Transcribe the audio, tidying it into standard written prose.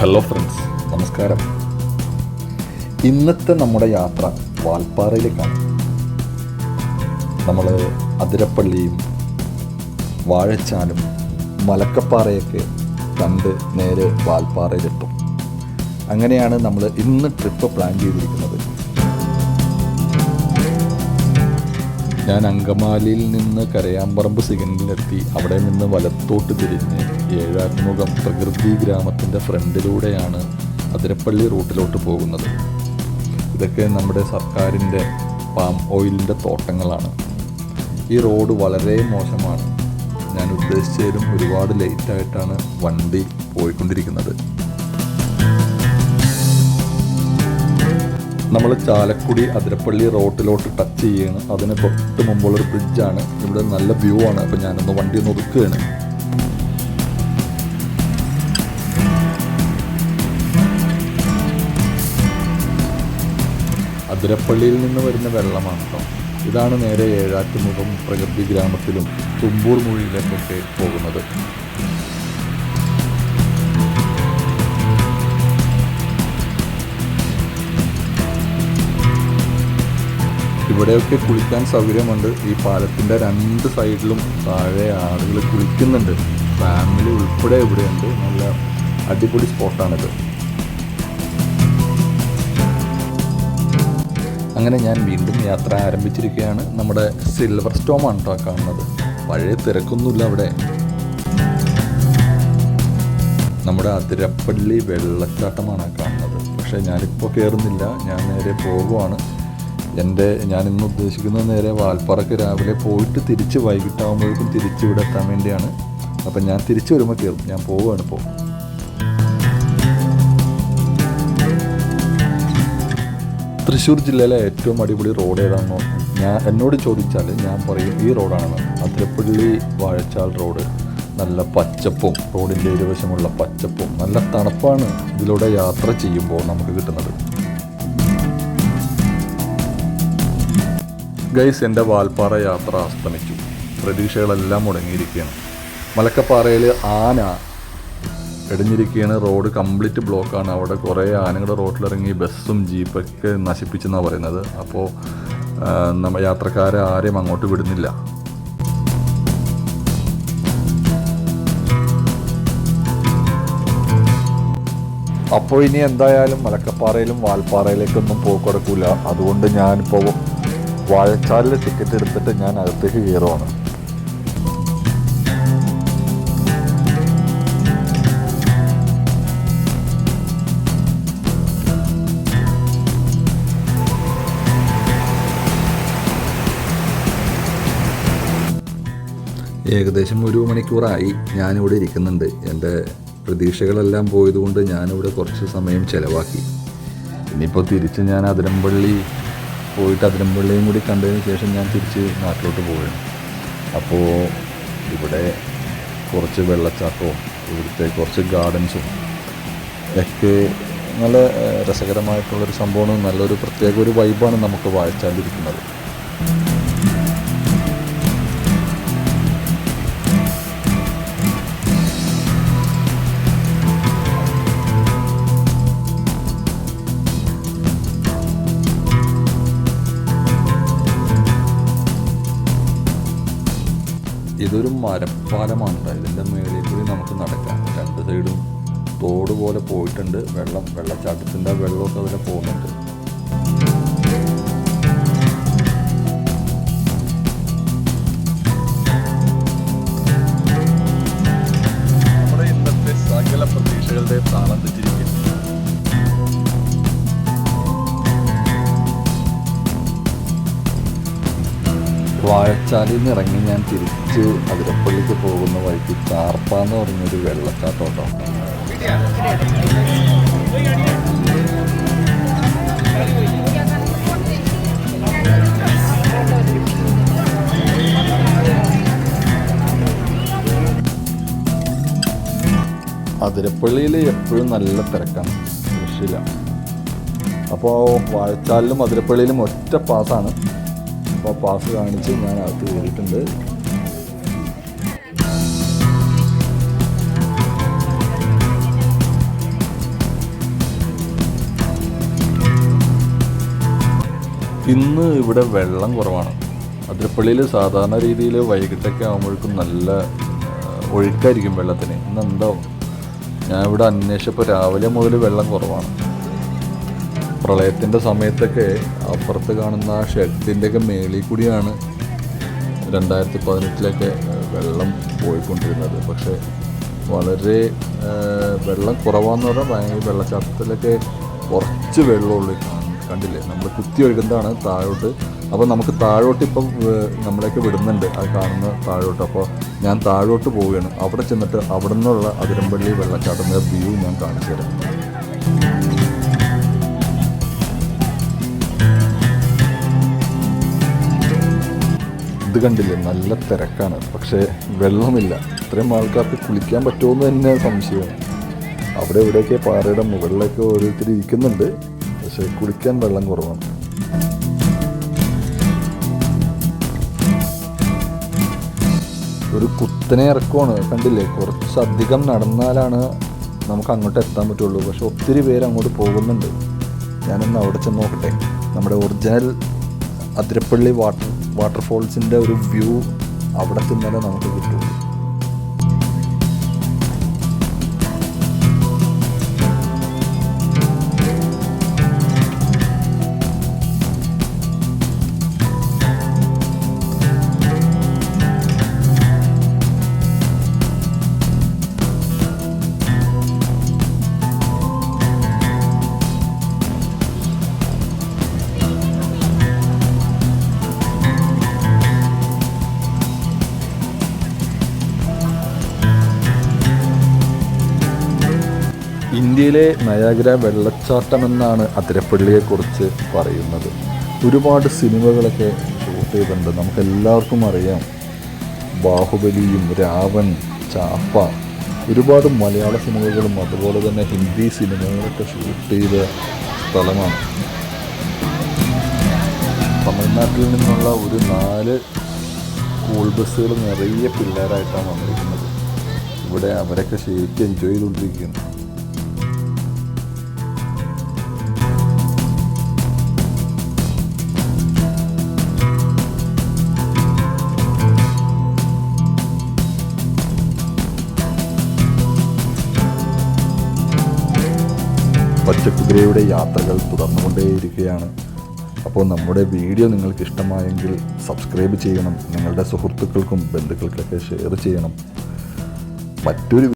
Hello friends, നമസ്കാരം. ഇന്നത്തെ നമ്മുടെ യാത്ര വാൽപ്പാറയിലേക്കാണ്. നമ്മൾ അതിരപ്പള്ളിയും വാഴച്ചാലും മലക്കപ്പാറയൊക്കെ കണ്ട് നേരെ വാൽപ്പാറയിലെത്തും. അങ്ങനെയാണ് നമ്മൾ ഇന്ന് ട്രിപ്പ് പ്ലാൻ ചെയ്തിരിക്കുന്നത്. ഞാൻ അങ്കമാലിയിൽ നിന്ന് കരയാമ്പറമ്പ് സിഗ്നലിലെത്തി അവിടെ നിന്ന് വലത്തോട്ട് തിരിഞ്ഞ് ഏഴാറ്റുമുഖം പ്രകൃതി ഗ്രാമത്തിൻ്റെ ഫ്രണ്ടിലൂടെയാണ് അതിരപ്പള്ളി റൂട്ടിലോട്ട് പോകുന്നത്. ഇതൊക്കെ നമ്മുടെ സർക്കാരിൻ്റെ പാം ഓയിലിൻ്റെ തോട്ടങ്ങളാണ്. ഈ റോഡ് വളരെ മോശമാണ്. ഞാൻ ഉദ്ദേശിച്ചതിലും ഒരുപാട് ലേറ്റായിട്ടാണ് വണ്ടി പോയിക്കൊണ്ടിരിക്കുന്നത്. നമ്മൾ ചാലക്കുടി അതിരപ്പള്ളി റോട്ടിലോട്ട് ടച്ച് ചെയ്യുകയാണ്. അതിന് തൊട്ട് മുമ്പുള്ളൊരു ബ്രിഡ്ജാണ്. ഇവിടെ നല്ല വ്യൂ ആണ്. അപ്പോൾ ഞാനൊന്ന് വണ്ടി ഒന്ന് ഒതുക്കുകയാണ്. അതിരപ്പള്ളിയിൽ നിന്ന് വരുന്ന വെള്ളമാണ് കേട്ടോ. ഇതാണ് നേരെ ഏഴാറ്റുമുഖം പ്രകൃതി ഗ്രാമത്തിലും തുമ്പൂർ മൂഴിയിലേക്കൊക്കെ പോകുന്നത്. ഇവിടെയൊക്കെ കുളിക്കാൻ സൗകര്യമുണ്ട്. ഈ പാലത്തിൻ്റെ രണ്ട് സൈഡിലും താഴെ ആളുകൾ കുളിക്കുന്നുണ്ട്. ഫാമിലി ഉൾപ്പെടെ ഇവിടെയുണ്ട്. നല്ല അടിപൊളി സ്പോട്ടാണിത്. അങ്ങനെ ഞാൻ വീണ്ടും യാത്ര ആരംഭിച്ചിരിക്കുകയാണ്. നമ്മുടെ സിൽവർ സ്റ്റോമാണ് കേട്ടോ കാണുന്നത്. പഴയ തിരക്കൊന്നുമില്ല അവിടെ. നമ്മുടെ അതിരപ്പള്ളി വെള്ളച്ചാട്ടമാണ് കാണുന്നത്. പക്ഷേ ഞാനിപ്പോൾ കയറുന്നില്ല, ഞാൻ നേരെ പോകുവാണ്. ഞാനിന്ന് ഉദ്ദേശിക്കുന്നത് നേരെ വാൽപ്പാറയ്ക്ക് രാവിലെ പോയിട്ട് തിരിച്ച് വൈകിട്ടാകുമ്പോഴേക്കും തിരിച്ച് ഇവിടെ എത്താൻ വേണ്ടിയാണ്. അപ്പം ഞാൻ തിരിച്ച് വരുമ്പോൾ കയറും. ഞാൻ പോവുകയാണ് ഇപ്പോൾ. തൃശ്ശൂർ ജില്ലയിലെ ഏറ്റവും അടിപൊളി റോഡ് ഏതാണെന്നോ എന്നോട് ചോദിച്ചാൽ ഞാൻ പറയും ഈ റോഡാണെന്ന്. അതിരപ്പള്ളി വാഴച്ചാൽ റോഡ്. നല്ല പച്ചപ്പും റോഡിൻ്റെ ഇരുവശമുള്ള പച്ചപ്പും നല്ല തണുപ്പാണ് ഇതിലൂടെ യാത്ര ചെയ്യുമ്പോൾ നമുക്ക് കിട്ടുന്നത്. ഗൈസ്, എൻ്റെ വാൽപ്പാറ യാത്ര അസ്തമിച്ചു. പ്രതീക്ഷകളെല്ലാം മുടങ്ങിയിരിക്കുകയാണ്. മലക്കപ്പാറയിൽ ആന ഇടഞ്ഞിരിക്കുകയാണ്. റോഡ് കംപ്ലീറ്റ് ബ്ലോക്കാണ്. അവിടെ കുറേ ആനകളുടെ റോഡിലിറങ്ങി ബസ്സും ജീപ്പൊക്കെ നശിപ്പിച്ചെന്നാണ് പറയുന്നത്. അപ്പോൾ യാത്രക്കാരെ ആരെയും അങ്ങോട്ട് വിടുന്നില്ല. അപ്പോൾ ഇനി എന്തായാലും മലക്കപ്പാറയിലും വാൽപ്പാറയിലേക്കൊന്നും പോക്കുടക്കില്ല. അതുകൊണ്ട് ഞാനിപ്പോൾ വാഴച്ചാലിൽ ടിക്കറ്റ് എടുത്തിട്ട് ഞാൻ അകത്തേക്ക് കയറുവാണ്. ഏകദേശം 1 മണിക്കൂറായി ഞാനിവിടെ ഇരിക്കുന്നുണ്ട്. എൻ്റെ പ്രതീക്ഷകളെല്ലാം പോയതുകൊണ്ട് ഞാനിവിടെ കുറച്ച് സമയം ചിലവാക്കി. ഇനിയിപ്പോൾ തിരിച്ച് ഞാൻ അതിരപ്പള്ളി പോയിട്ട് അതിരപ്പള്ളിയും കൂടി കണ്ടതിന് ശേഷം ഞാൻ തിരിച്ച് നാട്ടിലോട്ട് പോവുകയാണ്. അപ്പോൾ ഇവിടെ കുറച്ച് വെള്ളച്ചാട്ടവും ഇവിടുത്തെ കുറച്ച് ഗാർഡൻസും ഒക്കെ നല്ല രസകരമായിട്ടുള്ളൊരു സംഭവമാണ്. നല്ലൊരു പ്രത്യേക ഒരു വൈബാണ് നമുക്ക് വാഴച്ചാലിരിക്കുന്നത്. ഇതൊരു മരപ്പാലമാണ്. ഇതിൻ്റെ മേളിൽ കൂടി നമുക്ക് നടക്കാം. രണ്ട് സൈഡും തോട് പോലെ പോയിട്ടുണ്ട്. വെള്ളച്ചാട്ടത്തിൻ്റെ വെള്ളമൊക്കെ അതിൽ പോകുന്നുണ്ട്. നമ്മുടെ ഇന്നത്തെ സകല പ്രതീക്ഷകളുടെ താളം തെറ്റിരിക്കുന്നു. വാഴച്ചാലിൽ നിന്ന് ഇറങ്ങി ഞാൻ തിരിച്ച് അതിരപ്പള്ളിക്ക് പോകുന്ന വഴിക്ക് ചാർപ്പ എന്ന് പറഞ്ഞൊരു വെള്ളച്ചാട്ടം കേട്ടോ. അതിരപ്പള്ളിയിൽ എപ്പോഴും നല്ല തിരക്കാണ്, രക്ഷയില്ല. അപ്പോൾ വാഴച്ചാലിലും അതിരപ്പള്ളിയിലും ഒറ്റ പാസ്സാണ്. അപ്പോൾ പാസ് കാണിച്ച് ഞാൻ അകത്ത് കയറിയിട്ടുണ്ട്. ഇന്ന് ഇവിടെ വെള്ളം കുറവാണ്. അതിരപ്പള്ളിയിൽ സാധാരണ രീതിയിൽ വൈകിട്ടൊക്കെ ആകുമ്പോഴേക്കും നല്ല ഒഴുക്കായിരിക്കും വെള്ളത്തിന്. ഇന്നെന്തോ ഞാൻ ഇവിടെ അന്വേഷിച്ചപ്പോൾ രാവിലെ മുതൽ വെള്ളം കുറവാണ്. പ്രളയത്തിൻ്റെ സമയത്തൊക്കെ അപ്പുറത്ത് കാണുന്ന ആ ഷെഡിൻ്റെയൊക്കെ മേളിൽ കൂടിയാണ് 2018 വെള്ളം പോയിക്കൊണ്ടിരുന്നത്. പക്ഷേ വളരെ വെള്ളം കുറവാന്ന് പറഞ്ഞാൽ ഭയങ്കര വെള്ളച്ചാട്ടത്തിലൊക്കെ കുറച്ച് വെള്ളമുള്ളൂ. കണ്ടില്ലേ, നമ്മൾ കുത്തി ഒഴുകുന്നതാണ് താഴോട്ട്. അപ്പോൾ നമുക്ക് താഴോട്ട് ഇപ്പം നമ്മളെയൊക്കെ വിടുന്നുണ്ട്, അത് കാണുന്ന താഴോട്ട്. അപ്പോൾ ഞാൻ താഴോട്ട് പോവുകയാണ്. അവിടെ ചെന്നിട്ട് അവിടെ നിന്നുള്ള അതിരമ്പള്ളി വെള്ളച്ചാട്ടത്തിൻ്റെ വ്യൂ ഞാൻ കാണിച്ചു തരാം. ഇത് കണ്ടില്ലേ, നല്ല തിരക്കാണ്, പക്ഷേ വെള്ളമില്ല. ഇത്രയും ആൾക്കാർക്ക് കുളിക്കാൻ പറ്റുമെന്ന് തന്നെ സംശയമാണ്. അവിടെ ഇവിടെയൊക്കെ പാറയുടെ മുകളിലൊക്കെ ഓരോരുത്തർ ഇരിക്കുന്നുണ്ട്, പക്ഷേ കുളിക്കാൻ വെള്ളം കുറവാണ്. ഒരു കുത്തനെ ഇറക്കമാണ്, കണ്ടില്ലേ. കുറച്ചധികം നടന്നാലാണ് നമുക്ക് അങ്ങോട്ട് എത്താൻ പറ്റുള്ളൂ. പക്ഷെ ഒത്തിരി പേര് അങ്ങോട്ട് പോകുന്നുണ്ട്. ഞാനൊന്ന് അവിടെ ചെന്ന് നോക്കട്ടെ. നമ്മുടെ ഒറിജിനൽ അതിരപ്പള്ളി വാട്ടർഫോൾസിൻ്റെ ഒരു വ്യൂ അവിടെ ചെന്നാലേ നമുക്ക് കിട്ടുള്ളൂ. ഇന്ത്യയിലെ നയാഗ്ര വെള്ളച്ചാട്ടം എന്നാണ് അതിരപ്പള്ളിയെക്കുറിച്ച് പറയുന്നത്. ഒരുപാട് സിനിമകളൊക്കെ ഷൂട്ട് ചെയ്തിട്ടുണ്ട്. നമുക്കെല്ലാവർക്കും അറിയാം, ബാഹുബലിയും രാവൺ, ചാപ്പ, ഒരുപാട് മലയാള സിനിമകളും അതുപോലെ തന്നെ ഹിന്ദി സിനിമകളൊക്കെ ഷൂട്ട് ചെയ്ത സ്ഥലമാണ്. തമിഴ്നാട്ടിൽ നിന്നുള്ള ഒരു 4 സ്കൂൾ ബസ്സുകൾ നിറയെ പിള്ളേരായിട്ടാണ് വന്നിരിക്കുന്നത്. ഇവിടെ അവരൊക്കെ ശരിക്കും എൻജോയ് ചെയ്തുകൊണ്ടിരിക്കുകയാണ്. പച്ചക്കുതിരയുടെ യാത്രകൾ തുടർന്നുകൊണ്ടേയിരിക്കുകയാണ്. അപ്പോൾ നമ്മുടെ വീഡിയോ നിങ്ങൾക്ക് ഇഷ്ടമായെങ്കിൽ സബ്സ്ക്രൈബ് ചെയ്യണം. നിങ്ങളുടെ സുഹൃത്തുക്കൾക്കും ബന്ധുക്കൾക്കൊക്കെ ഷെയർ ചെയ്യണം. മറ്റൊരു